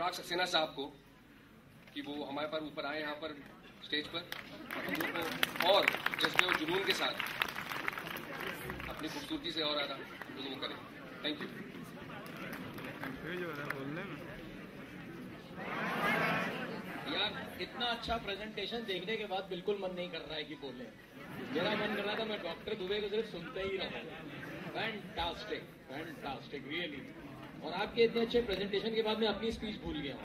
अनुराग सक्सेना साहब को कि वो हमारे पर ऊपर आए यहाँ पर स्टेज पर हम लोग को और जज्बे और जुनून के साथ अपनी खूबसूरती से और आधा वो करें। Thank you. यार इतना अच्छा प्रेजेंटेशन देखने के बाद बिल्कुल मन नहीं कर रहा है कि बोले। मेरा मन कर रहा था मैं डॉक्टर दुबे को सिर्फ सुनते ही रहूं। Fantastic, fantastic really. और आपके इतने अच्छे प्रेजेंटेशन के बाद मैं अपनी स्पीच भूल गया हूँ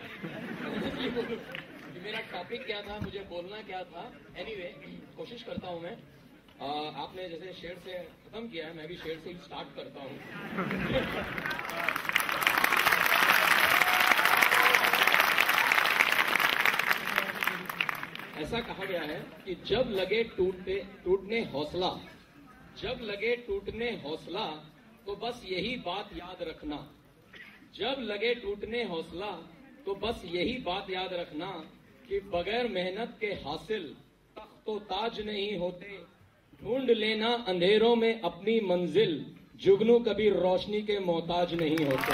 कि मेरा टॉपिक क्या था, मुझे बोलना क्या था। एनीवे, कोशिश करता हूँ मैं। आपने जैसे शेर से खत्म किया है, मैं भी शेर से ही स्टार्ट करता हूँ। ऐसा कहा गया है कि जब लगे टूटने हौसला, जब लगे टूटने हौसला तो बस यही बात याद रखना। जब लगे टूटने हौसला तो बस यही बात याद रखना कि बगैर मेहनत के हासिल तख्तो ताज नहीं होते। ढूंढ लेना अंधेरों में अपनी मंजिल, जुगनू कभी रोशनी के मोहताज नहीं होते।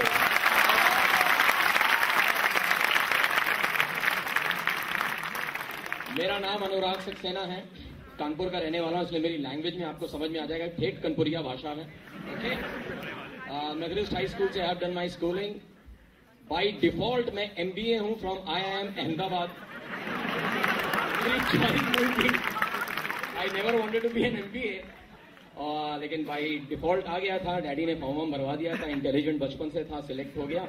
मेरा नाम अनुराग सक्सेना है, कानपुर का रहने वाला हूं, इसलिए मेरी लैंग्वेज में आपको समझ में आ जाएगा। ठेठ कानपुरिया भाषा में। ओके, मेथोडिस्ट हाई स्कूल से have done my schooling. By default मैं MBA हूं from IIM Ahmedabad. I never wanted to be an MBA, लेकिन बाय डिफॉल्ट आ गया था। डैडी ने फॉर्म भरवा दिया था, इंटेलिजेंट बचपन से था, सिलेक्ट हो गया।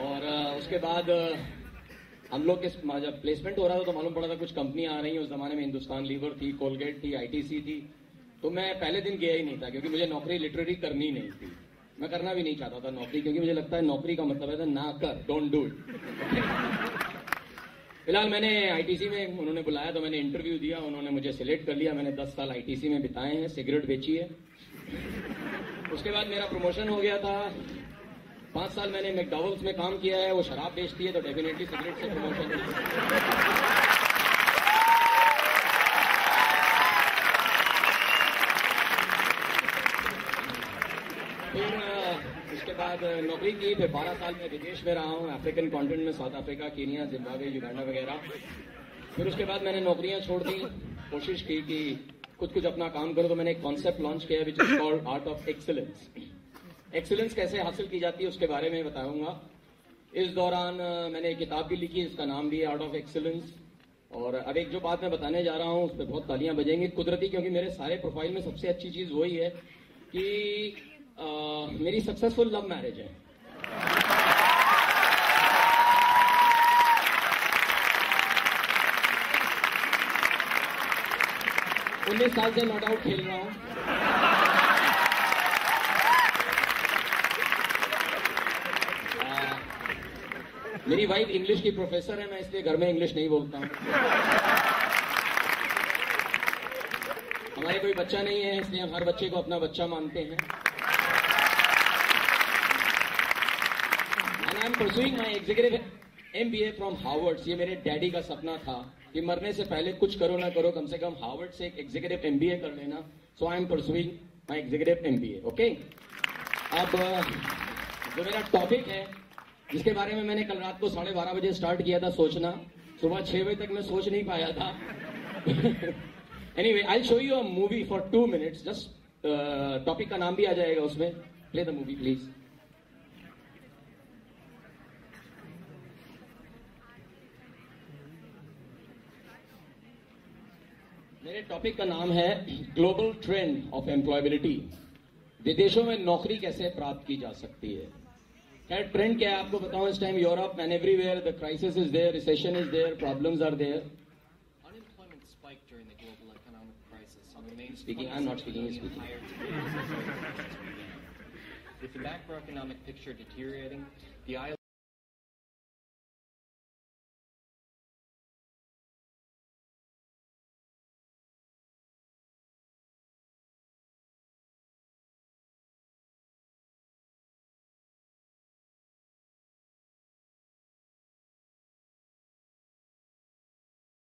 और उसके बाद हम लोग के जब प्लेसमेंट हो रहा था तो मालूम पड़ा था कुछ कंपनियां आ रही हैं। उस जमाने में हिंदुस्तान लीवर थी, कोलगेट थी, ITC थी। तो मैं पहले दिन गया ही नहीं था क्योंकि मुझे नौकरी लिटरली करनी नहीं थी। मैं करना भी नहीं चाहता था नौकरी, क्योंकि मुझे लगता है नौकरी का मतलब है ना कर, डोंट डू इट। फिलहाल मैंने ITC में उन्होंने बुलाया तो मैंने इंटरव्यू दिया, उन्होंने मुझे सिलेक्ट कर लिया। मैंने 10 साल ITC में बिताए हैं, सिगरेट बेची है। उसके बाद मेरा प्रमोशन हो गया था। 5 साल मैंने मैकडॉवेल्स में काम किया है, वो शराब बेचती है तो डेफिनेटली सिगरेट से प्रमोशन है। फिर उसके बाद नौकरी की, फिर 12 साल में विदेश में रहा हूँ, अफ्रीकन कॉन्टिनेंट में, south Africa, Kenya, Zimbabwe, Uganda वगैरह। फिर उसके बाद मैंने नौकरियां छोड़ दी, कोशिश की कि कुछ अपना काम करो। तो मैंने एक कॉन्सेप्ट लॉन्च किया which is called art of excellence. Excellence कैसे हासिल की जाती है उसके बारे में बताऊंगा। इस दौरान मैंने एक किताब भी लिखी, इसका नाम भी है आर्ट ऑफ एक्सीलेंस। और अब एक जो बात मैं बताने जा रहा हूँ उस पर बहुत तालियां बजेंगी कुदरती, क्योंकि मेरे सारे प्रोफाइल में सबसे अच्छी चीज वही है कि मेरी सक्सेसफुल लव मैरिज है। 19 साल से नॉट आउट खेल रहा हूं। मेरी वाइफ इंग्लिश की प्रोफेसर है, मैं इसलिए घर में इंग्लिश नहीं बोलता हूं। हमारे कोई बच्चा नहीं है, इसलिए हम हर बच्चे को अपना बच्चा मानते हैं। And I am pursuing my executive MBA from Harvard. ये मेरे डैडी का सपना था कि मरने से पहले कुछ करो ना करो, कम से कम हार्वर्ड से एक एग्जीक्यूटिव MBA कर लेना। So I am pursuing my executive MBA। Okay, अब जो मेरा टॉपिक है जिसके बारे में मैंने कल रात को 12:30 बजे स्टार्ट किया था सोचना, सुबह 6 बजे तक मैं सोच नहीं पाया था। Anyway, I will show you a movie for 2 minutes. Just topic का नाम भी आ जाएगा उसमें। Play the movie please. मेरे टॉपिक का नाम है ग्लोबल ट्रेंड ऑफ एम्प्लॉयबिलिटी। विदेशों में नौकरी कैसे प्राप्त की जा सकती है। खैर, ट्रेंड क्या है आपको बताऊं। इस time Europe and everywhere the crisis is there, recession is there, problems are there. Unemployment spiked during the global economic crisis and remains Speaking, I'm not speaking, he's speaking. With the macroeconomic picture deteriorating, the